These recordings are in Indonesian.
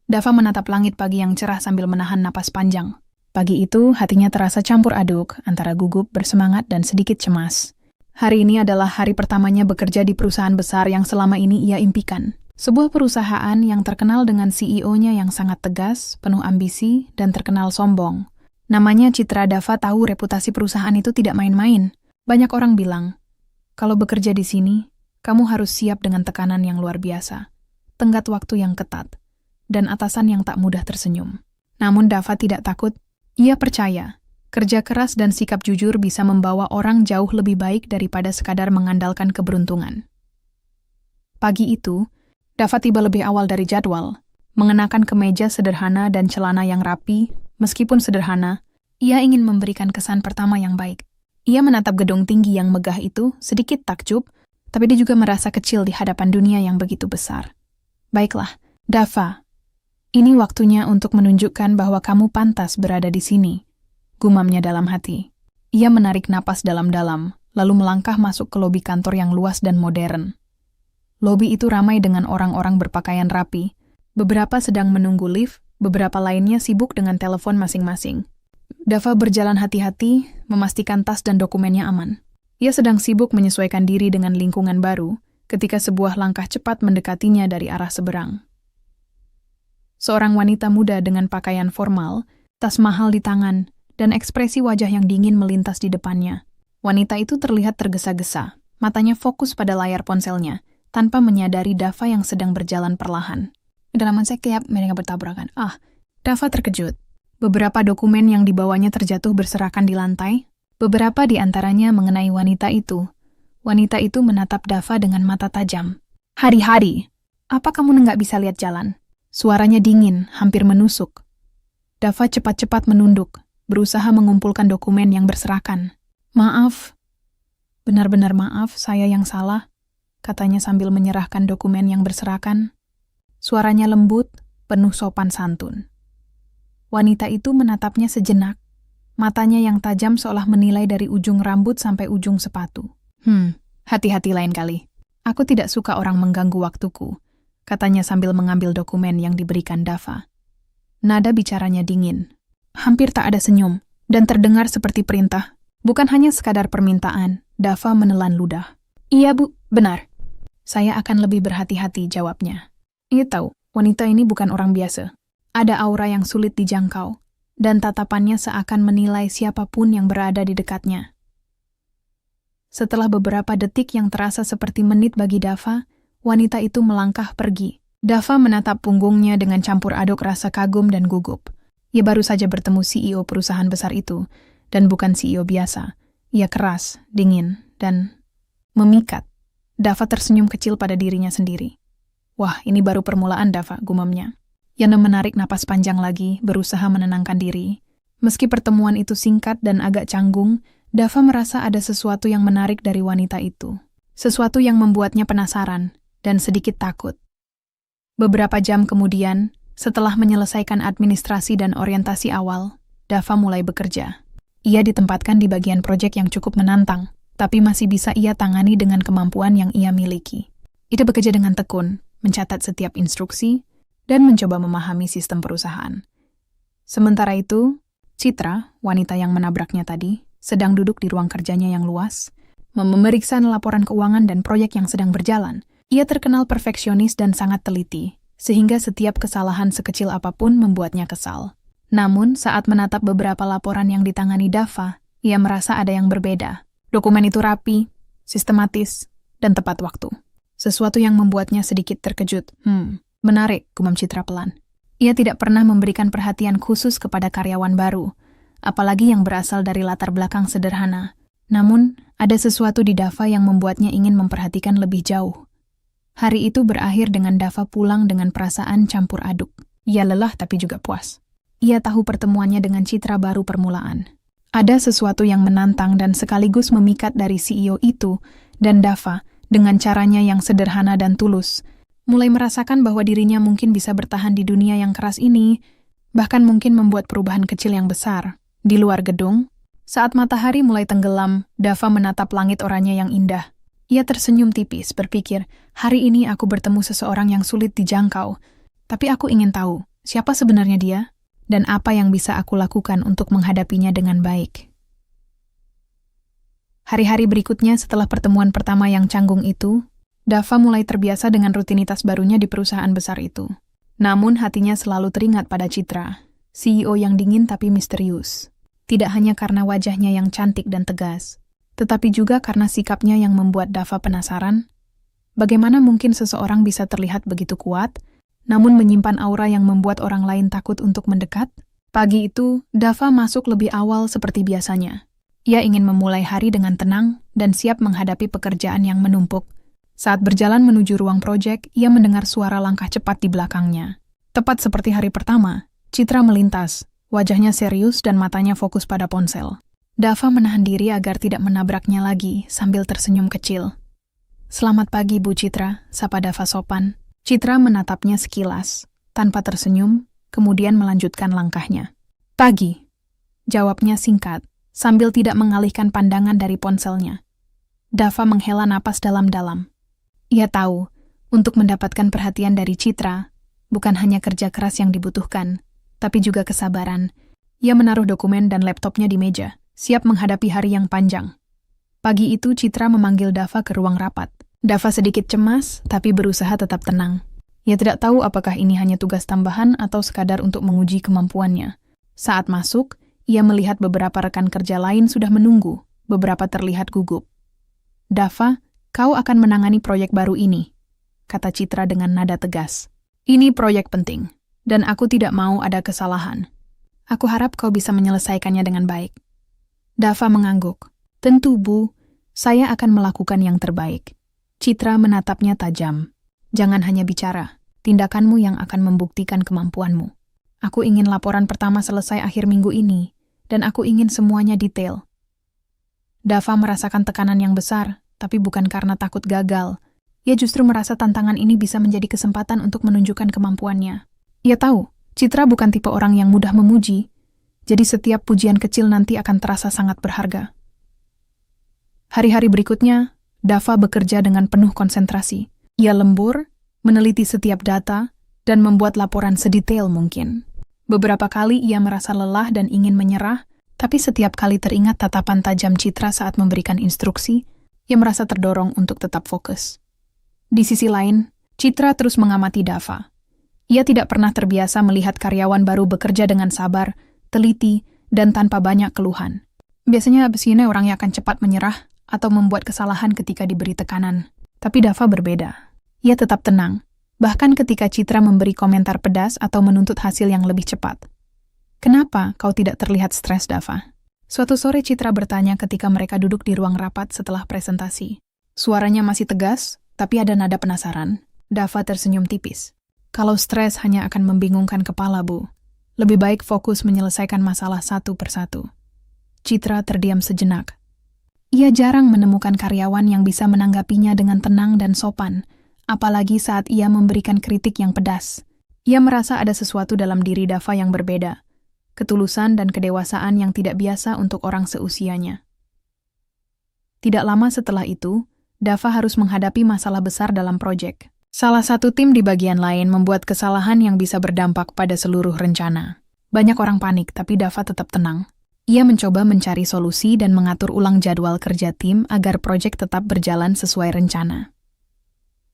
Dava menatap langit pagi yang cerah sambil menahan napas panjang. Pagi itu, hatinya terasa campur aduk antara gugup, bersemangat, dan sedikit cemas. Hari ini adalah hari pertamanya bekerja di perusahaan besar yang selama ini ia impikan. Sebuah perusahaan yang terkenal dengan CEO-nya yang sangat tegas, penuh ambisi, dan terkenal sombong. Namanya Citra. Dava tahu reputasi perusahaan itu tidak main-main. Banyak orang bilang, kalau bekerja di sini, kamu harus siap dengan tekanan yang luar biasa, tenggat waktu yang ketat, dan atasan yang tak mudah tersenyum. Namun Dava tidak takut. Ia percaya, kerja keras dan sikap jujur bisa membawa orang jauh lebih baik daripada sekadar mengandalkan keberuntungan. Pagi itu, Dava tiba lebih awal dari jadwal. Mengenakan kemeja sederhana dan celana yang rapi, meskipun sederhana, ia ingin memberikan kesan pertama yang baik. Ia menatap gedung tinggi yang megah itu, sedikit takjub, tapi dia juga merasa kecil di hadapan dunia yang begitu besar. Baiklah, Dava, ini waktunya untuk menunjukkan bahwa kamu pantas berada di sini, gumamnya dalam hati. Ia menarik napas dalam-dalam, lalu melangkah masuk ke lobi kantor yang luas dan modern. Lobi itu ramai dengan orang-orang berpakaian rapi. Beberapa sedang menunggu lift, beberapa lainnya sibuk dengan telepon masing-masing. Dava berjalan hati-hati, memastikan tas dan dokumennya aman. Ia sedang sibuk menyesuaikan diri dengan lingkungan baru, ketika sebuah langkah cepat mendekatinya dari arah seberang. Seorang wanita muda dengan pakaian formal, tas mahal di tangan, dan ekspresi wajah yang dingin melintas di depannya. Wanita itu terlihat tergesa-gesa, matanya fokus pada layar ponselnya, tanpa menyadari Dava yang sedang berjalan perlahan. Dalam sekejap mereka bertabrakan. Dava terkejut. Beberapa dokumen yang dibawanya terjatuh berserakan di lantai, beberapa di antaranya mengenai wanita itu. Wanita itu menatap Dava dengan mata tajam. Hari-hari, apa kamu nggak bisa lihat jalan? Suaranya dingin, hampir menusuk. Dava cepat-cepat menunduk, berusaha mengumpulkan dokumen yang berserakan. Maaf, benar-benar maaf, saya yang salah, katanya sambil menyerahkan dokumen yang berserakan. Suaranya lembut, penuh sopan santun. Wanita itu menatapnya sejenak, matanya yang tajam seolah menilai dari ujung rambut sampai ujung sepatu. Hati-hati lain kali. Aku tidak suka orang mengganggu waktuku, katanya sambil mengambil dokumen yang diberikan Dava. Nada bicaranya dingin, hampir tak ada senyum, dan terdengar seperti perintah. Bukan hanya sekadar permintaan, Dava menelan ludah. Iya Bu, benar. Saya akan lebih berhati-hati, jawabnya. Ia tahu, wanita ini bukan orang biasa. Ada aura yang sulit dijangkau, dan tatapannya seakan menilai siapapun yang berada di dekatnya. Setelah beberapa detik yang terasa seperti menit bagi Dava, wanita itu melangkah pergi. Dava menatap punggungnya dengan campur aduk rasa kagum dan gugup. Ia baru saja bertemu CEO perusahaan besar itu, dan bukan CEO biasa. Ia keras, dingin, dan memikat. Dava tersenyum kecil pada dirinya sendiri. Wah, ini baru permulaan, Dava, gumamnya. Yana menarik napas panjang lagi, berusaha menenangkan diri. Meski pertemuan itu singkat dan agak canggung, Dava merasa ada sesuatu yang menarik dari wanita itu. Sesuatu yang membuatnya penasaran dan sedikit takut. Beberapa jam kemudian, setelah menyelesaikan administrasi dan orientasi awal, Dava mulai bekerja. Ia ditempatkan di bagian proyek yang cukup menantang, tapi masih bisa ia tangani dengan kemampuan yang ia miliki. Ia bekerja dengan tekun, mencatat setiap instruksi, dan mencoba memahami sistem perusahaan. Sementara itu, Citra, wanita yang menabraknya tadi, sedang duduk di ruang kerjanya yang luas, memeriksa laporan keuangan dan proyek yang sedang berjalan. Ia terkenal perfeksionis dan sangat teliti, sehingga setiap kesalahan sekecil apapun membuatnya kesal. Namun, saat menatap beberapa laporan yang ditangani Dava, ia merasa ada yang berbeda. Dokumen itu rapi, sistematis, dan tepat waktu. Sesuatu yang membuatnya sedikit terkejut. Menarik, gumam Citra pelan. Ia tidak pernah memberikan perhatian khusus kepada karyawan baru, apalagi yang berasal dari latar belakang sederhana. Namun, ada sesuatu di Dava yang membuatnya ingin memperhatikan lebih jauh. Hari itu berakhir dengan Dava pulang dengan perasaan campur aduk. Ia lelah tapi juga puas. Ia tahu pertemuannya dengan Citra baru permulaan. Ada sesuatu yang menantang dan sekaligus memikat dari CEO itu, dan Dava, dengan caranya yang sederhana dan tulus, mulai merasakan bahwa dirinya mungkin bisa bertahan di dunia yang keras ini, bahkan mungkin membuat perubahan kecil yang besar. Di luar gedung, saat matahari mulai tenggelam, Dava menatap langit oranye yang indah. Ia tersenyum tipis, berpikir, hari ini aku bertemu seseorang yang sulit dijangkau. Tapi aku ingin tahu, Siapa sebenarnya dia? Dan apa yang bisa aku lakukan untuk menghadapinya dengan baik? Hari-hari berikutnya setelah pertemuan pertama yang canggung itu, Dava mulai terbiasa dengan rutinitas barunya di perusahaan besar itu. Namun hatinya selalu teringat pada Citra, CEO yang dingin tapi misterius. Tidak hanya karena wajahnya yang cantik dan tegas, tetapi juga karena sikapnya yang membuat Dava penasaran. Bagaimana mungkin seseorang bisa terlihat begitu kuat, namun menyimpan aura yang membuat orang lain takut untuk mendekat? Pagi itu, Dava masuk lebih awal seperti biasanya. Ia ingin memulai hari dengan tenang dan siap menghadapi pekerjaan yang menumpuk. Saat berjalan menuju ruang proyek, ia mendengar suara langkah cepat di belakangnya. Tepat seperti hari pertama, Citra melintas, wajahnya serius dan matanya fokus pada ponsel. Dava menahan diri agar tidak menabraknya lagi sambil tersenyum kecil. "Selamat pagi, Bu Citra," sapa Dava sopan. Citra menatapnya sekilas, tanpa tersenyum, kemudian melanjutkan langkahnya. "Pagi," jawabnya singkat, sambil tidak mengalihkan pandangan dari ponselnya. Dava menghela napas dalam-dalam. Ia tahu, untuk mendapatkan perhatian dari Citra, bukan hanya kerja keras yang dibutuhkan, tapi juga kesabaran. Ia menaruh dokumen dan laptopnya di meja, siap menghadapi hari yang panjang. Pagi itu Citra memanggil Dava ke ruang rapat. Dava sedikit cemas, tapi berusaha tetap tenang. Ia tidak tahu apakah ini hanya tugas tambahan atau sekadar untuk menguji kemampuannya. Saat masuk, ia melihat beberapa rekan kerja lain sudah menunggu, beberapa terlihat gugup. "Dava, kau akan menangani proyek baru ini," kata Citra dengan nada tegas. "Ini proyek penting, dan aku tidak mau ada kesalahan. Aku harap kau bisa menyelesaikannya dengan baik." Dava mengangguk. "Tentu, Bu, saya akan melakukan yang terbaik." Citra menatapnya tajam. "Jangan hanya bicara, tindakanmu yang akan membuktikan kemampuanmu. Aku ingin laporan pertama selesai akhir minggu ini, dan aku ingin semuanya detail." Dava merasakan tekanan yang besar, tapi bukan karena takut gagal. Ia justru merasa tantangan ini bisa menjadi kesempatan untuk menunjukkan kemampuannya. Ia tahu, Citra bukan tipe orang yang mudah memuji, jadi setiap pujian kecil nanti akan terasa sangat berharga. Hari-hari berikutnya, Dava bekerja dengan penuh konsentrasi. Ia lembur, meneliti setiap data, dan membuat laporan sedetail mungkin. Beberapa kali ia merasa lelah dan ingin menyerah, tapi setiap kali teringat tatapan tajam Citra saat memberikan instruksi, ia merasa terdorong untuk tetap fokus. Di sisi lain, Citra terus mengamati Dava. Ia tidak pernah terbiasa melihat karyawan baru bekerja dengan sabar, teliti, dan tanpa banyak keluhan. Biasanya abis ini orangnya akan cepat menyerah atau membuat kesalahan ketika diberi tekanan. Tapi Dava berbeda. Ia tetap tenang, bahkan ketika Citra memberi komentar pedas atau menuntut hasil yang lebih cepat. "Kenapa kau tidak terlihat stres, Dava?" Suatu sore Citra bertanya ketika mereka duduk di ruang rapat setelah presentasi. Suaranya masih tegas, tapi ada nada penasaran. Dava tersenyum tipis. "Kalau stres hanya akan membingungkan kepala, Bu. Lebih baik fokus menyelesaikan masalah satu persatu." Citra terdiam sejenak. Ia jarang menemukan karyawan yang bisa menanggapinya dengan tenang dan sopan, apalagi saat ia memberikan kritik yang pedas. Ia merasa ada sesuatu dalam diri Dava yang berbeda, ketulusan dan kedewasaan yang tidak biasa untuk orang seusianya. Tidak lama setelah itu, Dava harus menghadapi masalah besar dalam proyek. Salah satu tim di bagian lain membuat kesalahan yang bisa berdampak pada seluruh rencana. Banyak orang panik, tapi Dava tetap tenang. Ia mencoba mencari solusi dan mengatur ulang jadwal kerja tim agar proyek tetap berjalan sesuai rencana.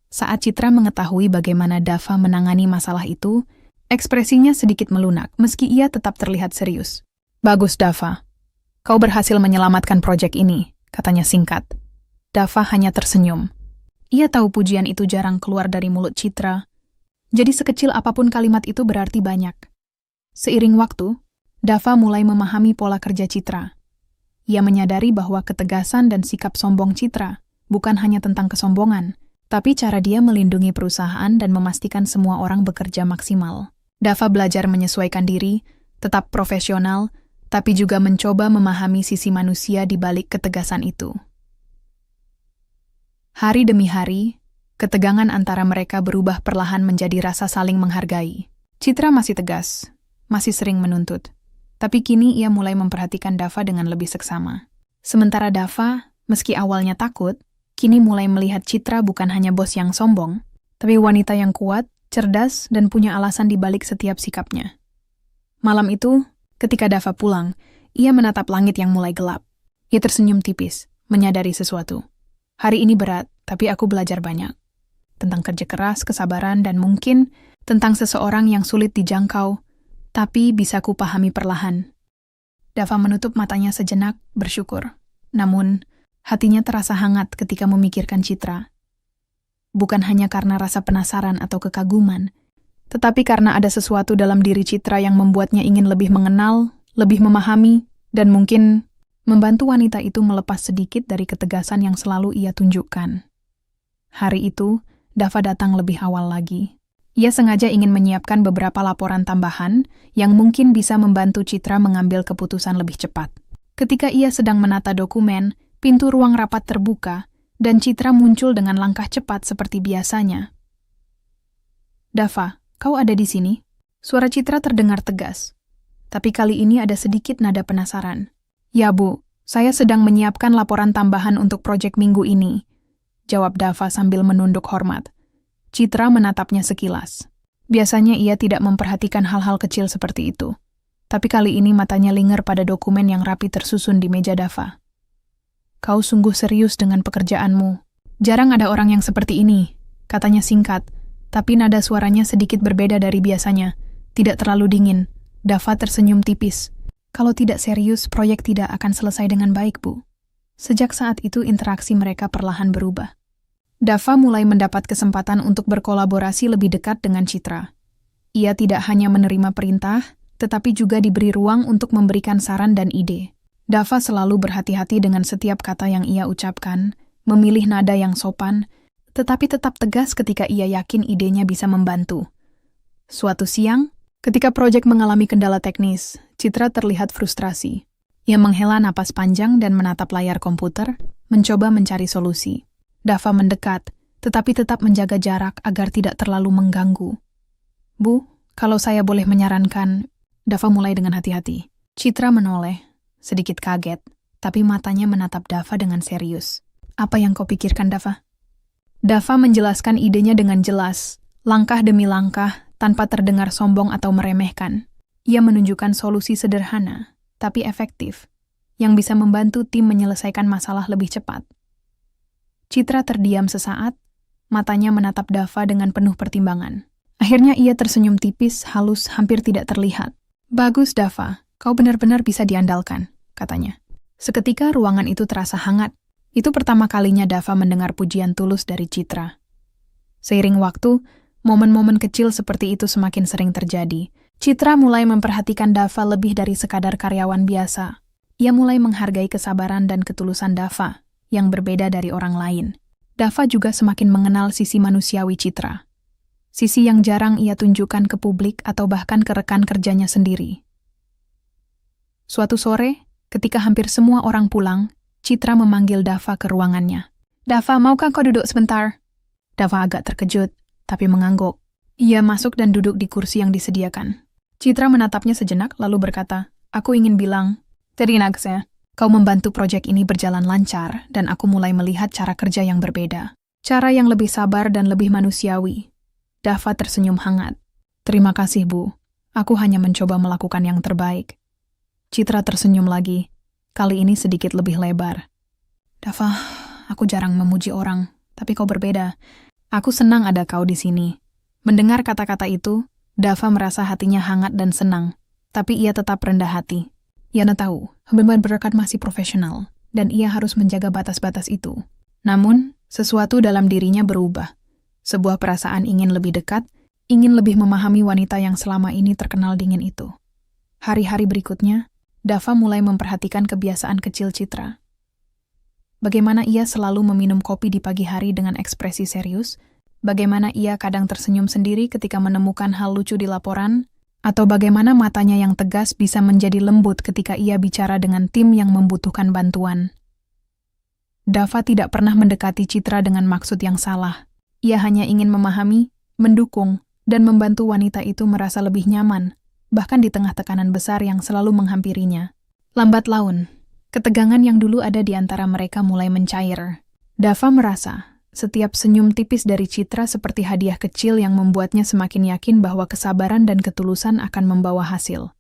Saat Citra mengetahui bagaimana Dava menangani masalah itu, ekspresinya sedikit melunak meski ia tetap terlihat serius. "Bagus, Dava. Kau berhasil menyelamatkan proyek ini," katanya singkat. Dava hanya tersenyum. Ia tahu pujian itu jarang keluar dari mulut Citra, jadi sekecil apapun kalimat itu berarti banyak. Seiring waktu, Dava mulai memahami pola kerja Citra. Ia menyadari bahwa ketegasan dan sikap sombong Citra bukan hanya tentang kesombongan, tapi cara dia melindungi perusahaan dan memastikan semua orang bekerja maksimal. Dava belajar menyesuaikan diri, tetap profesional, tapi juga mencoba memahami sisi manusia di balik ketegasan itu. Hari demi hari, ketegangan antara mereka berubah perlahan menjadi rasa saling menghargai. Citra masih tegas, masih sering menuntut. Tapi kini ia mulai memperhatikan Dava dengan lebih seksama. Sementara Dava, meski awalnya takut, kini mulai melihat Citra bukan hanya bos yang sombong, tapi wanita yang kuat, cerdas, dan punya alasan di balik setiap sikapnya. Malam itu, ketika Dava pulang, ia menatap langit yang mulai gelap. Ia tersenyum tipis, menyadari sesuatu. Hari ini berat, tapi aku belajar banyak. Tentang kerja keras, kesabaran, dan mungkin tentang seseorang yang sulit dijangkau, tapi bisa kupahami perlahan. Dava menutup matanya sejenak, bersyukur. Namun, hatinya terasa hangat ketika memikirkan Citra. Bukan hanya karena rasa penasaran atau kekaguman, tetapi karena ada sesuatu dalam diri Citra yang membuatnya ingin lebih mengenal, lebih memahami, dan mungkin membantu wanita itu melepas sedikit dari ketegasan yang selalu ia tunjukkan. Hari itu, Dava datang lebih awal lagi. Ia sengaja ingin menyiapkan beberapa laporan tambahan yang mungkin bisa membantu Citra mengambil keputusan lebih cepat. Ketika ia sedang menata dokumen, pintu ruang rapat terbuka, dan Citra muncul dengan langkah cepat seperti biasanya. "Dava, kau ada di sini?" Suara Citra terdengar tegas. Tapi kali ini ada sedikit nada penasaran. "Ya, Bu, saya sedang menyiapkan laporan tambahan untuk proyek minggu ini," jawab Dava sambil menunduk hormat. Citra menatapnya sekilas. Biasanya ia tidak memperhatikan hal-hal kecil seperti itu. Tapi kali ini matanya linger pada dokumen yang rapi tersusun di meja Dava. "Kau sungguh serius dengan pekerjaanmu. Jarang ada orang yang seperti ini," katanya singkat, tapi nada suaranya sedikit berbeda dari biasanya. Tidak terlalu dingin. Dava tersenyum tipis. "Kalau tidak serius, proyek tidak akan selesai dengan baik, Bu." Sejak saat itu interaksi mereka perlahan berubah. Dava mulai mendapat kesempatan untuk berkolaborasi lebih dekat dengan Citra. Ia tidak hanya menerima perintah, tetapi juga diberi ruang untuk memberikan saran dan ide. Dava selalu berhati-hati dengan setiap kata yang ia ucapkan, memilih nada yang sopan, tetapi tetap tegas ketika ia yakin idenya bisa membantu. Suatu siang, ketika proyek mengalami kendala teknis, Citra terlihat frustrasi. Ia menghela napas panjang dan menatap layar komputer, mencoba mencari solusi. Dava mendekat, tetapi tetap menjaga jarak agar tidak terlalu mengganggu. "Bu, kalau saya boleh menyarankan," Dava mulai dengan hati-hati. Citra menoleh, sedikit kaget, tapi matanya menatap Dava dengan serius. "Apa yang kau pikirkan, Dava?" Dava menjelaskan idenya dengan jelas, langkah demi langkah, tanpa terdengar sombong atau meremehkan. Ia menunjukkan solusi sederhana, tapi efektif, yang bisa membantu tim menyelesaikan masalah lebih cepat. Citra terdiam sesaat, matanya menatap Dava dengan penuh pertimbangan. Akhirnya ia tersenyum tipis, halus, hampir tidak terlihat. "Bagus, Dava, kau benar-benar bisa diandalkan," katanya. Seketika ruangan itu terasa hangat. Itu pertama kalinya Dava mendengar pujian tulus dari Citra. Seiring waktu, momen-momen kecil seperti itu semakin sering terjadi. Citra mulai memperhatikan Dava lebih dari sekadar karyawan biasa. Ia mulai menghargai kesabaran dan ketulusan Dava, yang berbeda dari orang lain. Dava juga semakin mengenal sisi manusiawi Citra. Sisi yang jarang ia tunjukkan ke publik atau bahkan ke rekan kerjanya sendiri. Suatu sore, ketika hampir semua orang pulang, Citra memanggil Dava ke ruangannya. "Dava, maukah kau duduk sebentar?" Dava agak terkejut, tapi mengangguk. Ia masuk dan duduk di kursi yang disediakan. Citra menatapnya sejenak lalu berkata, "Aku ingin bilang, Terinaksya, kau membantu proyek ini berjalan lancar dan aku mulai melihat cara kerja yang berbeda. Cara yang lebih sabar dan lebih manusiawi." Dava tersenyum hangat. "Terima kasih, Bu. Aku hanya mencoba melakukan yang terbaik." Citra tersenyum lagi, kali ini sedikit lebih lebar. "Dava, aku jarang memuji orang, tapi kau berbeda. Aku senang ada kau di sini." Mendengar kata-kata itu, Dava merasa hatinya hangat dan senang, tapi ia tetap rendah hati. Ia tahu, hubungan berkat masih profesional, dan ia harus menjaga batas-batas itu. Namun, sesuatu dalam dirinya berubah. Sebuah perasaan ingin lebih dekat, ingin lebih memahami wanita yang selama ini terkenal dingin itu. Hari-hari berikutnya, Dava mulai memperhatikan kebiasaan kecil Citra. Bagaimana ia selalu meminum kopi di pagi hari dengan ekspresi serius, bagaimana ia kadang tersenyum sendiri ketika menemukan hal lucu di laporan, atau bagaimana matanya yang tegas bisa menjadi lembut ketika ia bicara dengan tim yang membutuhkan bantuan. Dava tidak pernah mendekati Citra dengan maksud yang salah. Ia hanya ingin memahami, mendukung, dan membantu wanita itu merasa lebih nyaman, bahkan di tengah tekanan besar yang selalu menghampirinya. Lambat laun, ketegangan yang dulu ada di antara mereka mulai mencair. Dava merasa Setiap senyum tipis dari Citra seperti hadiah kecil yang membuatnya semakin yakin bahwa kesabaran dan ketulusan akan membawa hasil.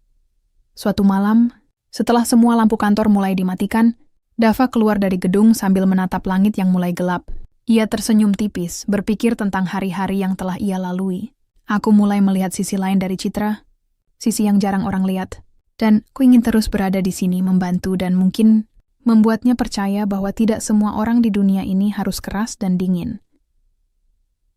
Suatu malam, setelah semua lampu kantor mulai dimatikan, Dava keluar dari gedung sambil menatap langit yang mulai gelap. Ia tersenyum tipis, berpikir tentang hari-hari yang telah ia lalui. Aku mulai melihat sisi lain dari Citra, sisi yang jarang orang lihat. Dan ku ingin terus berada di sini membantu dan mungkin membuatnya percaya bahwa tidak semua orang di dunia ini harus keras dan dingin.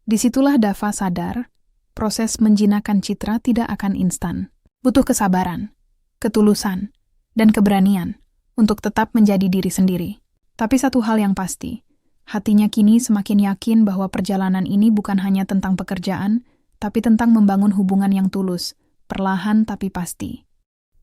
Disitulah Dava sadar, proses menjinakkan Citra tidak akan instan. Butuh kesabaran, ketulusan, dan keberanian untuk tetap menjadi diri sendiri. Tapi satu hal yang pasti, hatinya kini semakin yakin bahwa perjalanan ini bukan hanya tentang pekerjaan, tapi tentang membangun hubungan yang tulus, perlahan tapi pasti.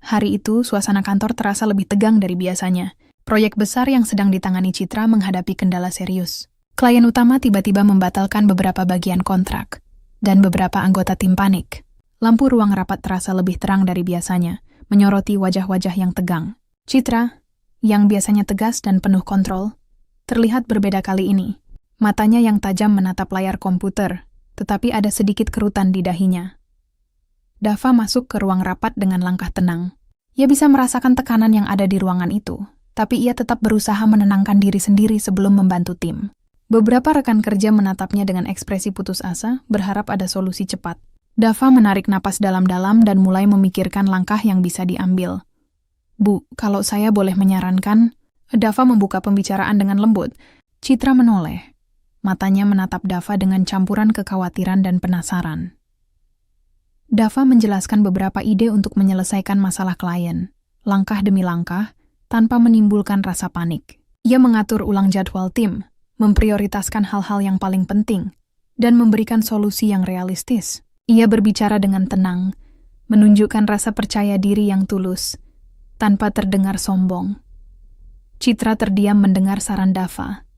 Hari itu, suasana kantor terasa lebih tegang dari biasanya. Proyek besar yang sedang ditangani Citra menghadapi kendala serius. Klien utama tiba-tiba membatalkan beberapa bagian kontrak, dan beberapa anggota tim panik. Lampu ruang rapat terasa lebih terang dari biasanya, menyoroti wajah-wajah yang tegang. Citra, yang biasanya tegas dan penuh kontrol, terlihat berbeda kali ini. Matanya yang tajam menatap layar komputer, tetapi ada sedikit kerutan di dahinya. Dava masuk ke ruang rapat dengan langkah tenang. Ia bisa merasakan tekanan yang ada di ruangan itu, tapi ia tetap berusaha menenangkan diri sendiri sebelum membantu tim. Beberapa rekan kerja menatapnya dengan ekspresi putus asa, berharap ada solusi cepat. Dava menarik napas dalam-dalam dan mulai memikirkan langkah yang bisa diambil. "Bu, kalau saya boleh menyarankan..." Dava membuka pembicaraan dengan lembut. Citra menoleh. Matanya menatap Dava dengan campuran kekhawatiran dan penasaran. Dava menjelaskan beberapa ide untuk menyelesaikan masalah klien, langkah demi langkah, tanpa menimbulkan rasa panik. Ia mengatur ulang jadwal tim, memprioritaskan hal-hal yang paling penting, dan memberikan solusi yang realistis. Ia berbicara dengan tenang, menunjukkan rasa percaya diri yang tulus, tanpa terdengar sombong. Citra terdiam mendengar saran Dava.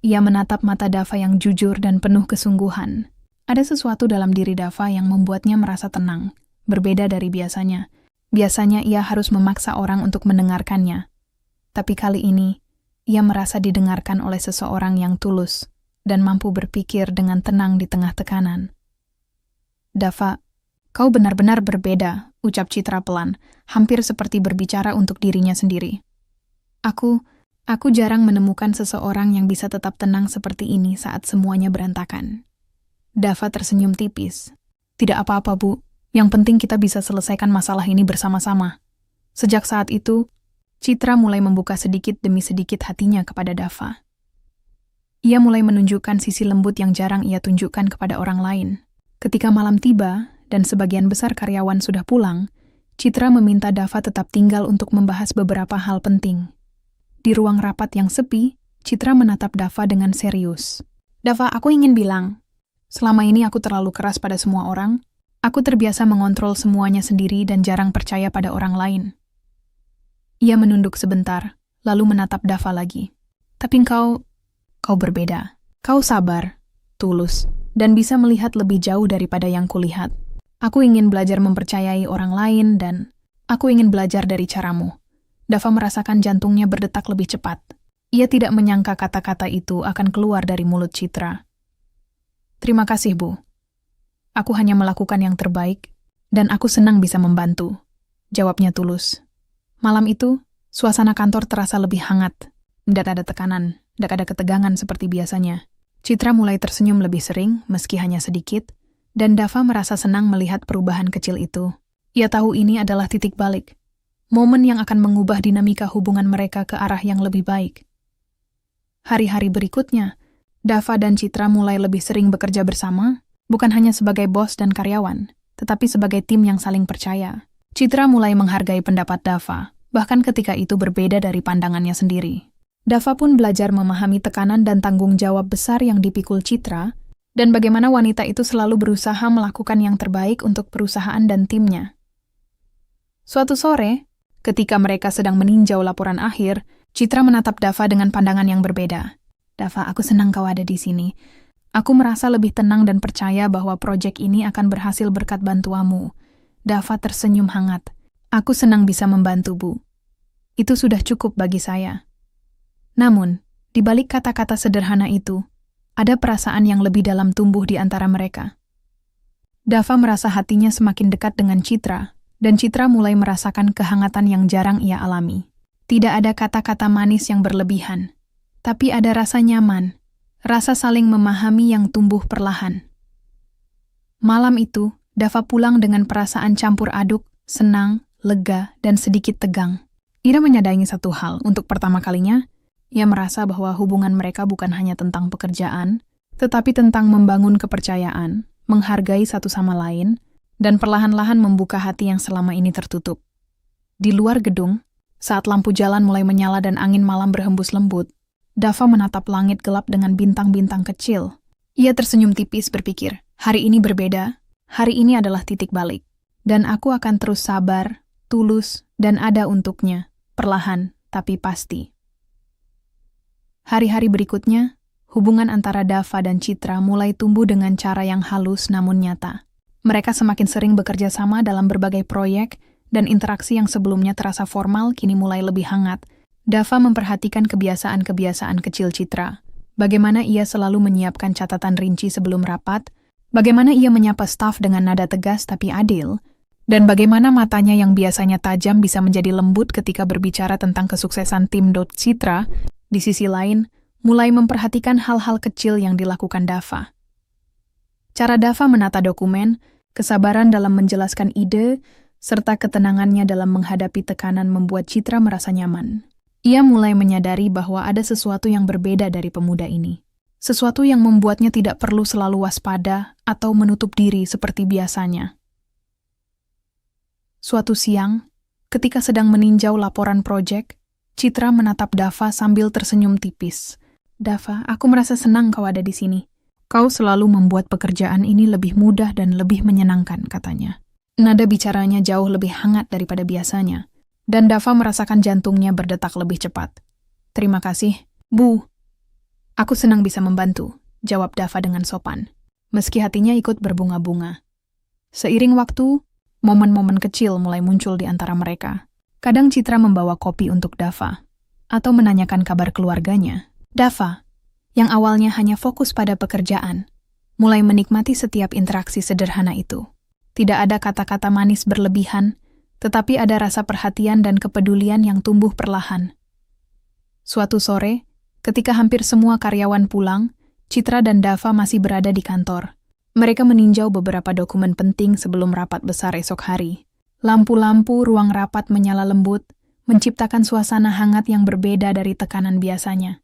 Ia menatap mata Dava yang jujur dan penuh kesungguhan. Ada sesuatu dalam diri Dava yang membuatnya merasa tenang, berbeda dari biasanya. Biasanya ia harus memaksa orang untuk mendengarkannya. Tapi kali ini, ia merasa didengarkan oleh seseorang yang tulus dan mampu berpikir dengan tenang di tengah tekanan. "Dava, kau benar-benar berbeda," ucap Citra pelan, hampir seperti berbicara untuk dirinya sendiri. Aku jarang menemukan seseorang yang bisa tetap tenang seperti ini saat semuanya berantakan." Dava tersenyum tipis. "Tidak apa-apa, Bu. Yang penting kita bisa selesaikan masalah ini bersama-sama." Sejak saat itu, Citra mulai membuka sedikit demi sedikit hatinya kepada Dava. Ia mulai menunjukkan sisi lembut yang jarang ia tunjukkan kepada orang lain. Ketika malam tiba dan sebagian besar karyawan sudah pulang, Citra meminta Dava tetap tinggal untuk membahas beberapa hal penting. Di ruang rapat yang sepi, Citra menatap Dava dengan serius. "Dava, aku ingin bilang, selama ini aku terlalu keras pada semua orang. Aku terbiasa mengontrol semuanya sendiri dan jarang percaya pada orang lain." Ia menunduk sebentar, lalu menatap Dava lagi. "Tapi kau berbeda. Kau sabar, tulus, dan bisa melihat lebih jauh daripada yang kulihat. Aku ingin belajar mempercayai orang lain dan aku ingin belajar dari caramu." Dava merasakan jantungnya berdetak lebih cepat. Ia tidak menyangka kata-kata itu akan keluar dari mulut Citra. "Terima kasih, Bu. Aku hanya melakukan yang terbaik, dan aku senang bisa membantu," jawabnya tulus. Malam itu, suasana kantor terasa lebih hangat. Tidak ada tekanan, tidak ada ketegangan seperti biasanya. Citra mulai tersenyum lebih sering, meski hanya sedikit, dan Dava merasa senang melihat perubahan kecil itu. Ia tahu ini adalah titik balik, momen yang akan mengubah dinamika hubungan mereka ke arah yang lebih baik. Hari-hari berikutnya, Dava dan Citra mulai lebih sering bekerja bersama, bukan hanya sebagai bos dan karyawan, tetapi sebagai tim yang saling percaya. Citra mulai menghargai pendapat Dava, bahkan ketika itu berbeda dari pandangannya sendiri. Dava pun belajar memahami tekanan dan tanggung jawab besar yang dipikul Citra, dan bagaimana wanita itu selalu berusaha melakukan yang terbaik untuk perusahaan dan timnya. Suatu sore, ketika mereka sedang meninjau laporan akhir, Citra menatap Dava dengan pandangan yang berbeda. "Dava, aku senang kau ada di sini. Aku merasa lebih tenang dan percaya bahwa proyek ini akan berhasil berkat bantuanmu." Dava tersenyum hangat. "Aku senang bisa membantu, Bu. Itu sudah cukup bagi saya." Namun, di balik kata-kata sederhana itu, Ada perasaan yang lebih dalam tumbuh di antara mereka. Dava merasa hatinya semakin dekat dengan Citra, dan Citra mulai merasakan kehangatan yang jarang ia alami. Tidak ada kata-kata manis yang berlebihan, tapi ada rasa nyaman, rasa saling memahami yang tumbuh perlahan. Malam itu, Dava pulang dengan perasaan campur aduk, senang, lega, dan sedikit tegang. Ira menyadari satu hal, untuk pertama kalinya, ia merasa bahwa hubungan mereka bukan hanya tentang pekerjaan, tetapi tentang membangun kepercayaan, menghargai satu sama lain, dan perlahan-lahan membuka hati yang selama ini tertutup. Di luar gedung, saat lampu jalan mulai menyala dan angin malam berhembus lembut, Dava menatap langit gelap dengan bintang-bintang kecil. Ia tersenyum tipis berpikir, hari ini berbeda, hari ini adalah titik balik, dan aku akan terus sabar, tulus, dan ada untuknya, perlahan tapi pasti. Hari-hari berikutnya, hubungan antara Dava dan Citra mulai tumbuh dengan cara yang halus namun nyata. Mereka semakin sering bekerja sama dalam berbagai proyek, dan interaksi yang sebelumnya terasa formal kini mulai lebih hangat. Dava memperhatikan kebiasaan-kebiasaan kecil Citra. Bagaimana ia selalu menyiapkan catatan rinci sebelum rapat, bagaimana ia menyapa staf dengan nada tegas tapi adil, dan bagaimana matanya yang biasanya tajam bisa menjadi lembut ketika berbicara tentang kesuksesan tim Citra, di sisi lain, mulai memperhatikan hal-hal kecil yang dilakukan Dava. Cara Dava menata dokumen, kesabaran dalam menjelaskan ide, serta ketenangannya dalam menghadapi tekanan membuat Citra merasa nyaman. Ia mulai menyadari bahwa ada sesuatu yang berbeda dari pemuda ini. Sesuatu yang membuatnya tidak perlu selalu waspada atau menutup diri seperti biasanya. Suatu siang, ketika sedang meninjau laporan proyek, Citra menatap Dava sambil tersenyum tipis. Dava, aku merasa senang kau ada di sini. Kau selalu membuat pekerjaan ini lebih mudah dan lebih menyenangkan, katanya. Nada bicaranya jauh lebih hangat daripada biasanya, dan Dava merasakan jantungnya berdetak lebih cepat. Terima kasih, Bu. Aku senang bisa membantu, jawab Dava dengan sopan, meski hatinya ikut berbunga-bunga. Seiring waktu, momen-momen kecil mulai muncul di antara mereka. Kadang Citra membawa kopi untuk Dava, atau menanyakan kabar keluarganya. Dava, yang awalnya hanya fokus pada pekerjaan, mulai menikmati setiap interaksi sederhana itu. Tidak ada kata-kata manis berlebihan, tetapi ada rasa perhatian dan kepedulian yang tumbuh perlahan. Suatu sore, ketika hampir semua karyawan pulang, Citra dan Dava masih berada di kantor. Mereka meninjau beberapa dokumen penting sebelum rapat besar esok hari. Lampu-lampu ruang rapat menyala lembut, menciptakan suasana hangat yang berbeda dari tekanan biasanya.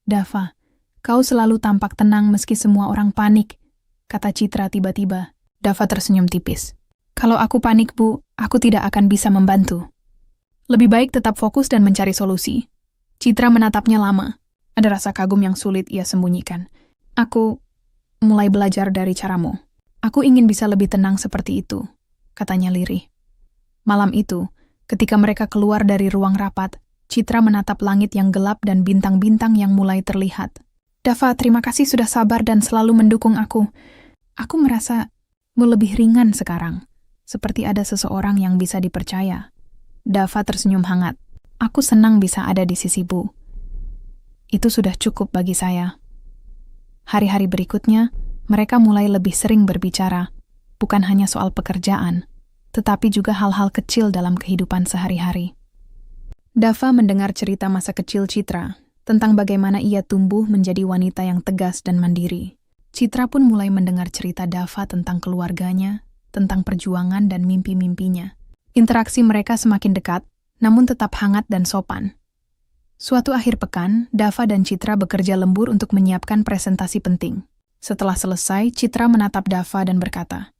Dava, kau selalu tampak tenang meski semua orang panik, kata Citra tiba-tiba. Dava tersenyum tipis. Kalau aku panik, Bu, aku tidak akan bisa membantu. Lebih baik tetap fokus dan mencari solusi. Citra menatapnya lama. Ada rasa kagum yang sulit ia sembunyikan. Aku mulai belajar dari caramu. Aku ingin bisa lebih tenang seperti itu, katanya lirih. Malam itu, ketika mereka keluar dari ruang rapat, Citra menatap langit yang gelap dan bintang-bintang yang mulai terlihat. Dava, terima kasih sudah sabar dan selalu mendukung aku. Aku merasa lebih ringan sekarang, seperti ada seseorang yang bisa dipercaya. Dava tersenyum hangat. Aku senang bisa ada di sisi Bu. Itu sudah cukup bagi saya. Hari-hari berikutnya, mereka mulai lebih sering berbicara, bukan hanya soal pekerjaan, tetapi juga hal-hal kecil dalam kehidupan sehari-hari. Dava mendengar cerita masa kecil Citra, tentang bagaimana ia tumbuh menjadi wanita yang tegas dan mandiri. Citra pun mulai mendengar cerita Dava tentang keluarganya, tentang perjuangan dan mimpi-mimpinya. Interaksi mereka semakin dekat, namun tetap hangat dan sopan. Suatu akhir pekan, Dava dan Citra bekerja lembur untuk menyiapkan presentasi penting. Setelah selesai, Citra menatap Dava dan berkata,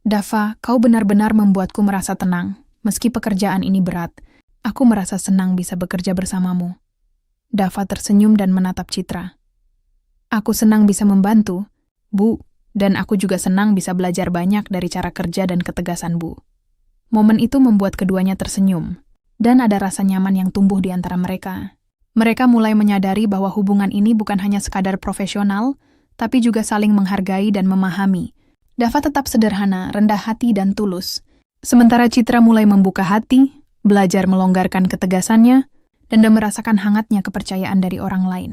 Dava, kau benar-benar membuatku merasa tenang. Meski pekerjaan ini berat, aku merasa senang bisa bekerja bersamamu. Dava tersenyum dan menatap Citra. Aku senang bisa membantu, Bu, dan aku juga senang bisa belajar banyak dari cara kerja dan ketegasan Bu. Momen itu membuat keduanya tersenyum, dan ada rasa nyaman yang tumbuh di antara mereka. Mereka mulai menyadari bahwa hubungan ini bukan hanya sekadar profesional, tapi juga saling menghargai dan memahami. Dava tetap sederhana, rendah hati, dan tulus. Sementara Citra mulai membuka hati, belajar melonggarkan ketegasannya, dan merasakan hangatnya kepercayaan dari orang lain.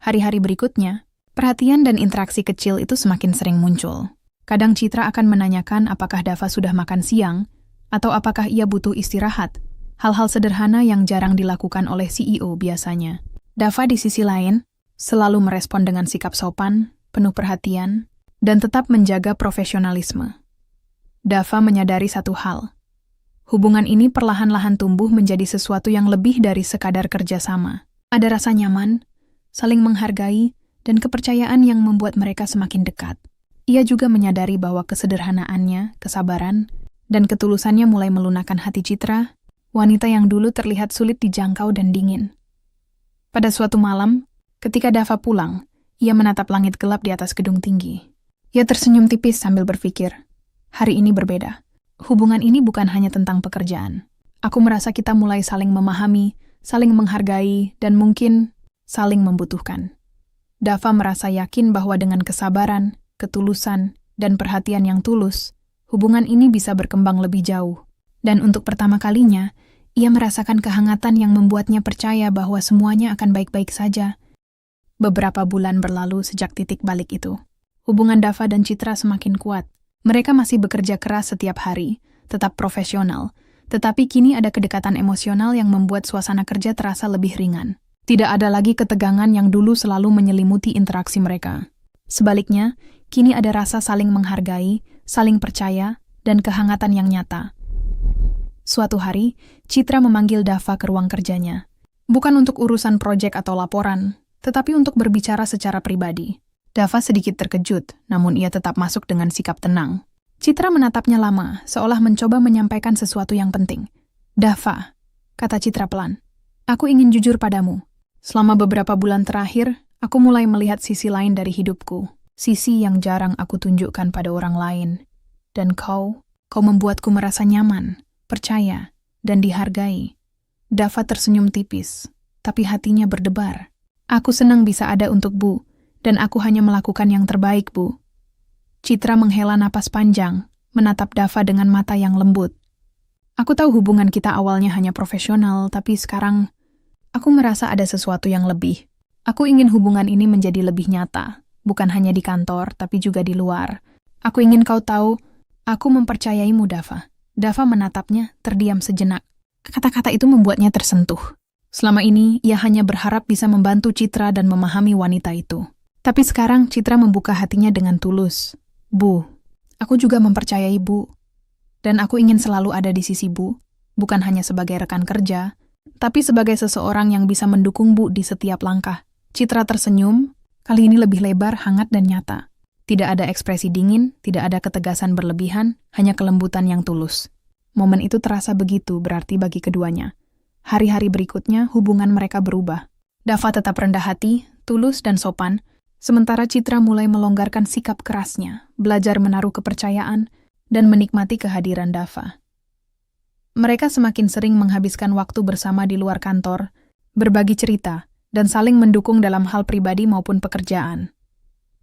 Hari-hari berikutnya, Perhatian dan interaksi kecil itu semakin sering muncul. Kadang Citra akan menanyakan apakah Dava sudah makan siang, atau apakah ia butuh istirahat. Hal-hal sederhana yang jarang dilakukan oleh CEO biasanya. Dava di sisi lain, selalu merespon dengan sikap sopan, penuh perhatian, dan tetap menjaga profesionalisme. Dava menyadari satu hal. Hubungan ini perlahan-lahan tumbuh menjadi sesuatu yang lebih dari sekadar kerjasama. Ada rasa nyaman, saling menghargai, dan kepercayaan yang membuat mereka semakin dekat. Ia juga menyadari bahwa kesederhanaannya, kesabaran, dan ketulusannya mulai melunakkan hati Citra, wanita yang dulu terlihat sulit dijangkau dan dingin. Pada suatu malam, ketika Dava pulang, ia menatap langit gelap di atas gedung tinggi. Ia tersenyum tipis sambil berpikir, hari ini berbeda. Hubungan ini bukan hanya tentang pekerjaan. Aku merasa kita mulai saling memahami, saling menghargai, dan mungkin saling membutuhkan. Dava merasa yakin bahwa dengan kesabaran, ketulusan, dan perhatian yang tulus, hubungan ini bisa berkembang lebih jauh. Dan untuk pertama kalinya, ia merasakan kehangatan yang membuatnya percaya bahwa semuanya akan baik-baik saja. Beberapa bulan berlalu sejak titik balik itu. Hubungan Dava dan Citra semakin kuat. Mereka masih bekerja keras setiap hari, tetap profesional, tetapi kini ada kedekatan emosional yang membuat suasana kerja terasa lebih ringan. Tidak ada lagi ketegangan yang dulu selalu menyelimuti interaksi mereka. Sebaliknya, kini ada rasa saling menghargai, saling percaya, dan kehangatan yang nyata. Suatu hari, Citra memanggil Dava ke ruang kerjanya. Bukan untuk urusan proyek atau laporan, tetapi untuk berbicara secara pribadi. Dava sedikit terkejut, namun ia tetap masuk dengan sikap tenang. Citra menatapnya lama, seolah mencoba menyampaikan sesuatu yang penting. Dava, kata Citra pelan, aku ingin jujur padamu. Selama beberapa bulan terakhir, aku mulai melihat sisi lain dari hidupku. Sisi yang jarang aku tunjukkan pada orang lain. Dan kau membuatku merasa nyaman, percaya, dan dihargai. Dava tersenyum tipis, tapi hatinya berdebar. Aku senang bisa ada untuk Bu, dan aku hanya melakukan yang terbaik, Bu. Citra menghela napas panjang, menatap Dava dengan mata yang lembut. Aku tahu hubungan kita awalnya hanya profesional, tapi sekarang aku merasa ada sesuatu yang lebih. Aku ingin hubungan ini menjadi lebih nyata, bukan hanya di kantor, tapi juga di luar. Aku ingin kau tahu, aku mempercayaimu, Dava. Dava menatapnya, terdiam sejenak. Kata-kata itu membuatnya tersentuh. Selama ini, ia hanya berharap bisa membantu Citra dan memahami wanita itu. Tapi sekarang, Citra membuka hatinya dengan tulus. Bu, aku juga mempercayai Bu. Dan aku ingin selalu ada di sisi Bu, bukan hanya sebagai rekan kerja, tapi sebagai seseorang yang bisa mendukung Bu di setiap langkah. Citra tersenyum, kali ini lebih lebar, hangat, dan nyata. Tidak ada ekspresi dingin, tidak ada ketegasan berlebihan, hanya kelembutan yang tulus. Momen itu terasa begitu berarti bagi keduanya. Hari-hari berikutnya, hubungan mereka berubah. Dava tetap rendah hati, tulus, dan sopan, sementara Citra mulai melonggarkan sikap kerasnya, belajar menaruh kepercayaan, dan menikmati kehadiran Dava. Mereka semakin sering menghabiskan waktu bersama di luar kantor, berbagi cerita, dan saling mendukung dalam hal pribadi maupun pekerjaan.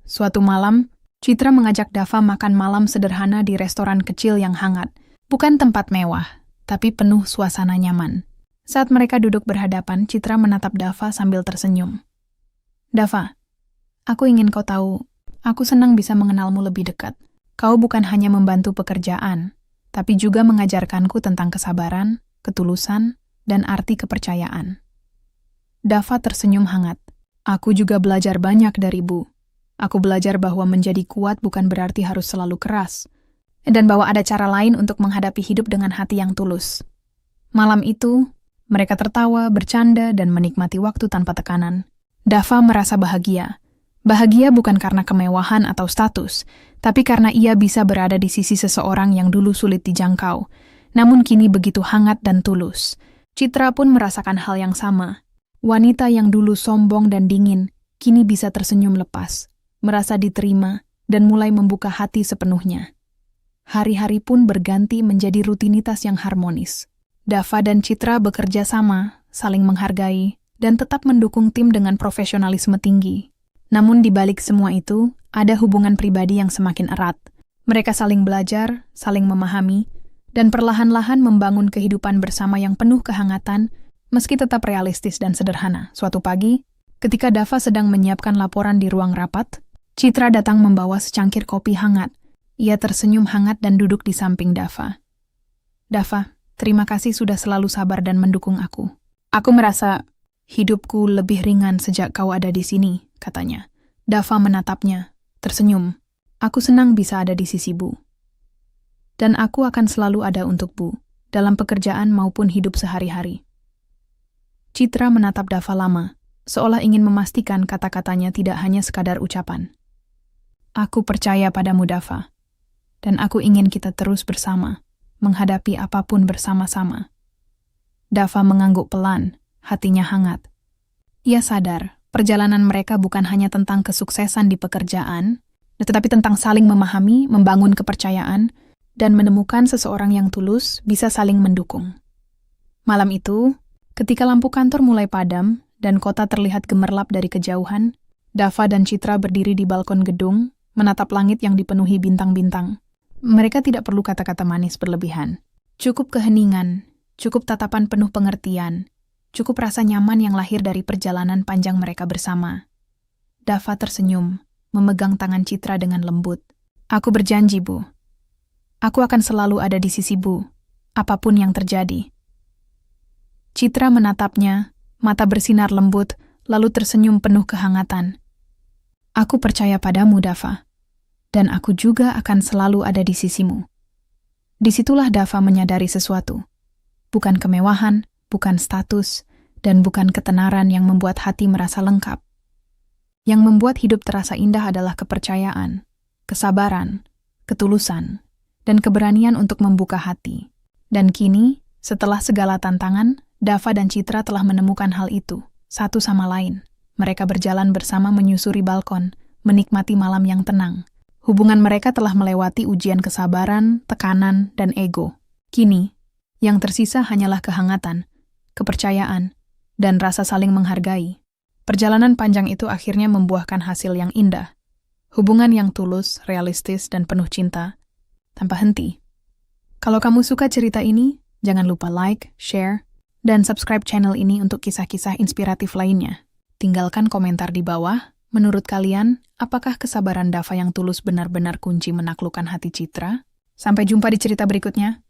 Suatu malam, Citra mengajak Dava makan malam sederhana di restoran kecil yang hangat. Bukan tempat mewah, tapi penuh suasana nyaman. Saat mereka duduk berhadapan, Citra menatap Dava sambil tersenyum. Dava, aku ingin kau tahu, aku senang bisa mengenalmu lebih dekat. Kau bukan hanya membantu pekerjaan, tapi juga mengajarkanku tentang kesabaran, ketulusan, dan arti kepercayaan. Dava tersenyum hangat. Aku juga belajar banyak dari Bu. Aku belajar bahwa menjadi kuat bukan berarti harus selalu keras, dan bahwa ada cara lain untuk menghadapi hidup dengan hati yang tulus. Malam itu, mereka tertawa, bercanda, dan menikmati waktu tanpa tekanan. Dava merasa bahagia. Bahagia bukan karena kemewahan atau status, tapi karena ia bisa berada di sisi seseorang yang dulu sulit dijangkau, namun kini begitu hangat dan tulus. Citra pun merasakan hal yang sama. Wanita yang dulu sombong dan dingin, kini bisa tersenyum lepas, merasa diterima, dan mulai membuka hati sepenuhnya. Hari-hari pun berganti menjadi rutinitas yang harmonis. Dava dan Citra bekerja sama, saling menghargai, dan tetap mendukung tim dengan profesionalisme tinggi. Namun di balik semua itu, ada hubungan pribadi yang semakin erat. Mereka saling belajar, saling memahami, dan perlahan-lahan membangun kehidupan bersama yang penuh kehangatan, meski tetap realistis dan sederhana. Suatu pagi, Ketika Dava sedang menyiapkan laporan di ruang rapat, Citra datang membawa secangkir kopi hangat. Ia tersenyum hangat dan duduk di samping Dava. Dava, terima kasih sudah selalu sabar dan mendukung aku. Aku merasa hidupku lebih ringan sejak kau ada di sini, katanya. Dava menatapnya, tersenyum. Aku senang bisa ada di sisi Bu. Dan aku akan selalu ada untuk Bu, dalam pekerjaan maupun hidup sehari-hari. Citra menatap Dava lama, seolah ingin memastikan kata-katanya tidak hanya sekadar ucapan. Aku percaya padamu, Dava, dan aku ingin kita terus bersama, menghadapi apapun bersama-sama. Dava mengangguk pelan, hatinya hangat. Ia sadar, perjalanan mereka bukan hanya tentang kesuksesan di pekerjaan, tetapi tentang saling memahami, membangun kepercayaan, dan menemukan seseorang yang tulus bisa saling mendukung. Malam itu, ketika lampu kantor mulai padam dan kota terlihat gemerlap dari kejauhan, Dava dan Citra berdiri di balkon gedung, menatap langit yang dipenuhi bintang-bintang. Mereka tidak perlu kata-kata manis berlebihan. Cukup keheningan, cukup tatapan penuh pengertian, cukup rasa nyaman yang lahir dari perjalanan panjang mereka bersama. Dava tersenyum, memegang tangan Citra dengan lembut. Aku berjanji, Bu. Aku akan selalu ada di sisi Bu, apapun yang terjadi. Citra menatapnya, mata bersinar lembut, lalu tersenyum penuh kehangatan. Aku percaya padamu, Dava, dan aku juga akan selalu ada di sisimu. Disitulah Dava menyadari sesuatu. Bukan kemewahan, bukan status, dan bukan ketenaran yang membuat hati merasa lengkap. Yang membuat hidup terasa indah adalah kepercayaan, kesabaran, ketulusan, dan keberanian untuk membuka hati. Dan kini, setelah segala tantangan, Dava dan Citra telah menemukan hal itu, satu sama lain. Mereka berjalan bersama menyusuri balkon, menikmati malam yang tenang. Hubungan mereka telah melewati ujian kesabaran, tekanan, dan ego. Kini, yang tersisa hanyalah kehangatan, kepercayaan, dan rasa saling menghargai. Perjalanan panjang itu akhirnya membuahkan hasil yang indah. Hubungan yang tulus, realistis, dan penuh cinta, tanpa henti. Kalau kamu suka cerita ini, jangan lupa like, share, dan subscribe channel ini untuk kisah-kisah inspiratif lainnya. Tinggalkan komentar di bawah. Menurut kalian, apakah kesabaran Dava yang tulus benar-benar kunci menaklukkan hati Citra? Sampai jumpa di cerita berikutnya.